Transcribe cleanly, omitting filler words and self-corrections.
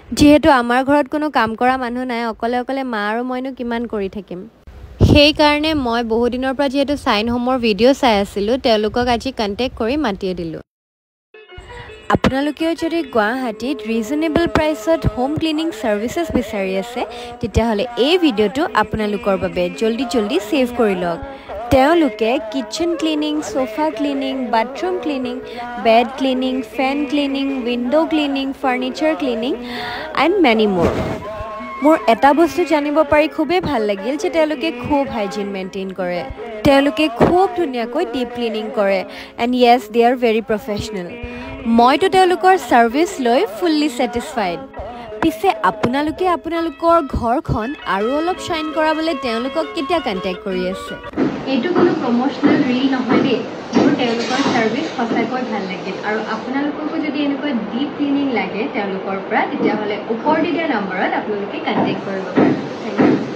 যেহেতু আমাৰ ঘৰত কোনো কাম কৰা মানুহ নাই অকলে অকলে মা আৰু মইনো কিমান কৰি থাকিম সেই কাৰণে মই বহু দিনৰ পৰা যেহেতু সাইন হোমৰ ভিডিঅ চাই আছিলো তেওঁলোকক আজি কন্টেক্ট কৰি মাতিয়ে দিলো আপোনালোকেও যদি গুৱাহাটীত ৰিজনেবল প্ৰাইচত হোম ক্লিনিং সাৰ্ভিসেছ বিচাৰি আছে তেতিয়াহলে এই ভিডিঅটো আপোনালোকৰ বাবে জলদি সেভ কৰি লওক তেওঁলোকে kitchen cleaning sofa cleaning bathroom cleaning bed cleaning fan cleaning window cleaning furniture cleaning and many মোৰ মোৰ এটা বস্তু জানিব পাৰি খুবেই ভাল লাগিল যে তেওঁলোকে খুব হাইজিন মেইনটেইন কৰে তেওঁলোকে খুব ধুনীয়াকৈ ডিপ ক্লিনিং কৰে and yes they are very professional মইতো তেওঁলোকৰ সাৰ্ভিস লৈ ফুল্লি স্যাটিসফাইড পিছে আপোনালোকে আপোনালোকৰ ঘৰখন আৰু অলপ শাইন কৰাবলৈ তেওঁলোকক কেতিয়া কন্টেক্ট কৰি আছে এইটো কোনো প্ৰমোশনাল ৰীল নহয় দেই মোৰ তেওঁলোকৰ সাৰ্ভিস সঁচাকৈ ভাল লাগিল আৰু আপোনালোককো যদি এনেকৈ ডিপ ক্লিনিং লাগে তেওঁলোকৰ পৰা তেতিয়াহ'লে ওপৰ দিয়া নম্বৰত আপোনালোকে কন্টেক্ট কৰিব পাৰে